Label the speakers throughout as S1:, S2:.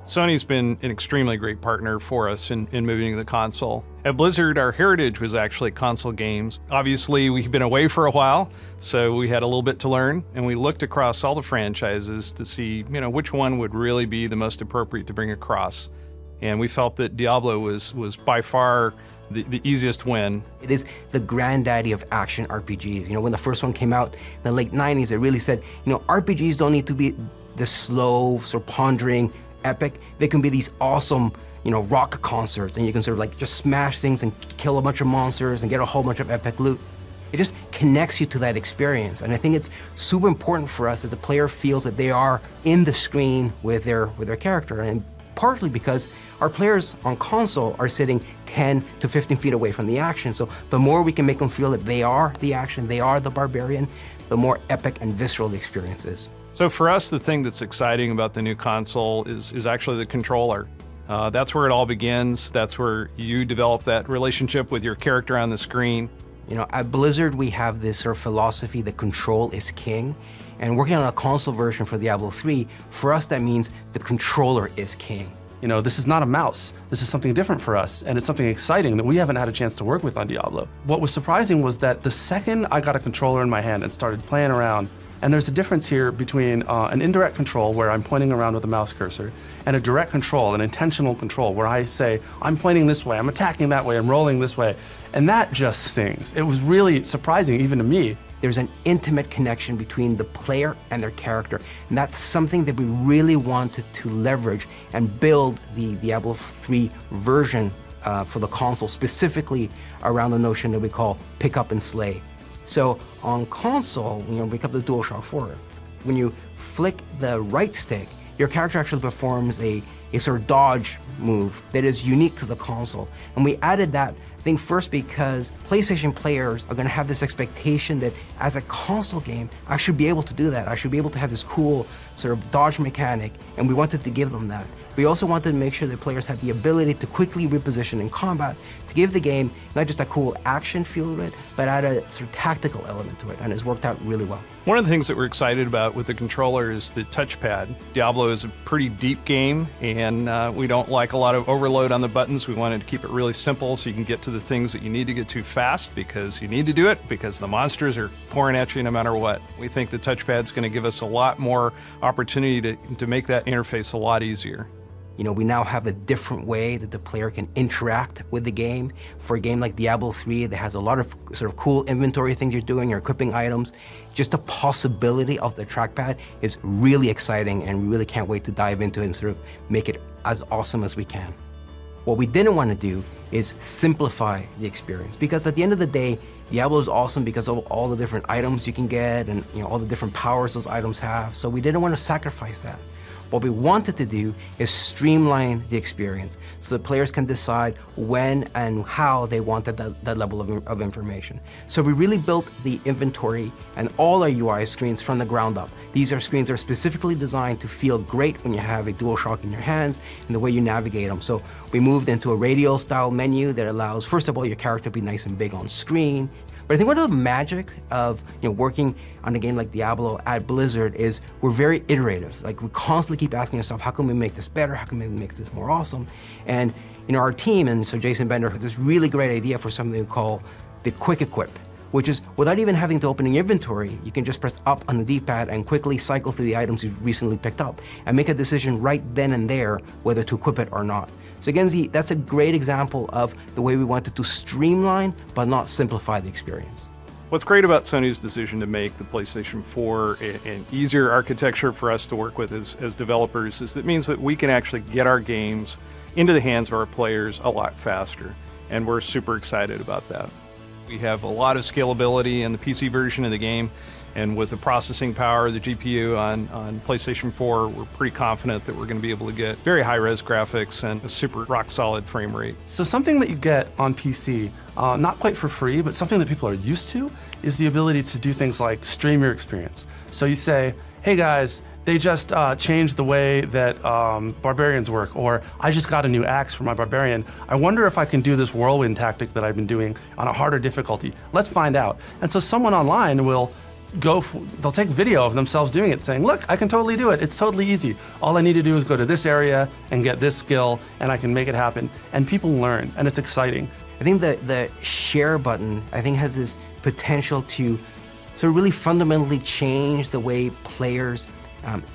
S1: Sony's been an extremely great partner for us in moving to the console. At Blizzard, our heritage was actually console games. Obviously, we've been away for a while, so we had a little bit to learn, and we looked across all the franchises to see, which one would really be the most appropriate to bring across. And we felt that Diablo was by far the easiest win.
S2: It is the granddaddy of action RPGs. When the first one came out in the late 90s, it really said, RPGs don't need to be this slow, sort of pondering epic. They can be these awesome, rock concerts, and you can sort of like just smash things and kill a bunch of monsters and get a whole bunch of epic loot. It just connects you to that experience. And I think it's super important for us that the player feels that they are in the screen with their character. And partly because our players on console are sitting 10 to 15 feet away from the action. So the more we can make them feel that they are the action, they are the barbarian, the more epic and visceral the experience is.
S1: So for us, the thing that's exciting about the new console is actually the controller. That's where it all begins. That's where you develop that relationship with your character on the screen.
S2: At Blizzard, we have this sort of philosophy that control is king. And working on a console version for Diablo III, for us that means the controller is king.
S3: This is not a mouse. This is something different for us, and it's something exciting that we haven't had a chance to work with on Diablo. What was surprising was that the second I got a controller in my hand and started playing around, and there's a difference here between an indirect control where I'm pointing around with a mouse cursor, and a direct control, an intentional control, where I say, I'm pointing this way, I'm attacking that way, I'm rolling this way, and that just stings. It was really surprising, even to me.
S2: There's an intimate connection between the player and their character, and that's something that we really wanted to leverage and build the Diablo III version for the console, specifically around the notion that we call pick up and slay. So on console, when you pick up the DualShock 4, when you flick the right stick, your character actually performs a sort of dodge move that is unique to the console. And we added that, I think, first because PlayStation players are going to have this expectation that as a console game, I should be able to do that. I should be able to have this cool sort of dodge mechanic, and we wanted to give them that. We also wanted to make sure that players had the ability to quickly reposition in combat, to give the game not just a cool action feel to it, but add a sort of tactical element to it, and it's worked out really well.
S1: One of the things that we're excited about with the controller is the touchpad. Diablo is a pretty deep game, and we don't like a lot of overload on the buttons. We wanted to keep it really simple so you can get to the things that you need to get to fast because you need to do it because the monsters are pouring at you no matter what. We think the touchpad's going to give us a lot more opportunity to make that interface a lot easier.
S2: We now have a different way that the player can interact with the game. For a game like Diablo III that has a lot of sort of cool inventory things you're doing, you're equipping items, just the possibility of the trackpad is really exciting, and we really can't wait to dive into it and sort of make it as awesome as we can. What we didn't want to do is simplify the experience, because at the end of the day, Diablo is awesome because of all the different items you can get and all the different powers those items have, so we didn't want to sacrifice that. What we wanted to do is streamline the experience so that players can decide when and how they wanted that level of information. So we really built the inventory and all our UI screens from the ground up. These are screens that are specifically designed to feel great when you have a DualShock in your hands and the way you navigate them. So we moved into a radial style menu that allows, first of all, your character to be nice and big on screen. But I think one of the magic of working on a game like Diablo at Blizzard is we're very iterative. Like, we constantly keep asking ourselves, how can we make this better? How can we make this more awesome? And our team, and so Jason Bender, had this really great idea for something we call the quick equip, which is without even having to open your inventory, you can just press up on the D-pad and quickly cycle through the items you've recently picked up and make a decision right then and there whether to equip it or not. So again, that's a great example of the way we wanted to streamline but not simplify the experience.
S1: What's great about Sony's decision to make the PlayStation 4 an easier architecture for us to work with as developers is that it means that we can actually get our games into the hands of our players a lot faster, and we're super excited about that. We have a lot of scalability in the PC version of the game, and with the processing power of the GPU on PlayStation 4, we're pretty confident that we're going to be able to get very high-res graphics and a super rock-solid frame rate.
S3: So something that you get on PC, not quite for free, but something that people are used to, is the ability to do things like stream your experience. So you say, hey guys, they just changed the way that barbarians work, or I just got a new axe for my barbarian. I wonder if I can do this whirlwind tactic that I've been doing on a harder difficulty. Let's find out. And so someone online will they'll take video of themselves doing it, saying, look, I can totally do it. It's totally easy. All I need to do is go to this area and get this skill, and I can make it happen. And people learn, and it's exciting.
S2: I think the share button, I think, has this potential to sort of really fundamentally change the way players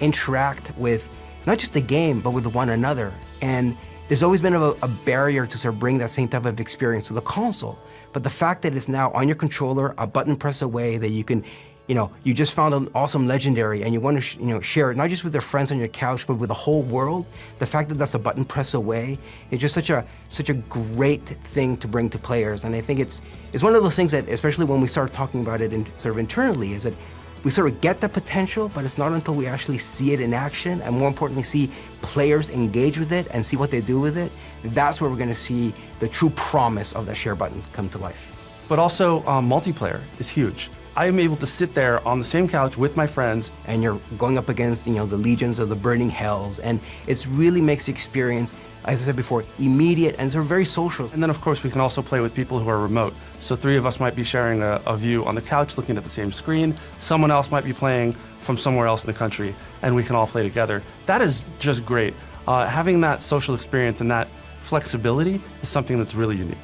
S2: interact with not just the game, but with one another. And there's always been a barrier to sort of bring that same type of experience to the console. But the fact that it's now on your controller, a button press away, that you can, you just found an awesome legendary and you want to, share it, not just with your friends on your couch, but with the whole world. The fact that that's a button press away is just such a great thing to bring to players. And I think it's one of those things that, especially when we start talking about it sort of internally, is that we sort of get the potential, but it's not until we actually see it in action, and more importantly, see players engage with it and see what they do with it, that's where we're going to see the true promise of the share buttons come to life.
S3: But also, multiplayer is huge. I am able to sit there on the same couch with my friends.
S2: And you're going up against, the legions of the burning hells, and it really makes the experience, as I said before, immediate and sort of very social.
S3: And then, of course, we can also play with people who are remote. So 3 of us might be sharing a view on the couch, looking at the same screen. Someone else might be playing from somewhere else in the country, and we can all play together. That is just great. Having that social experience and that flexibility is something that's really unique.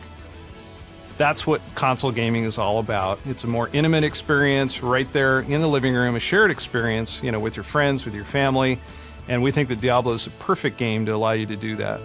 S1: That's what console gaming is all about. It's a more intimate experience right there in the living room, a shared experience, with your friends, with your family. And we think that Diablo is a perfect game to allow you to do that.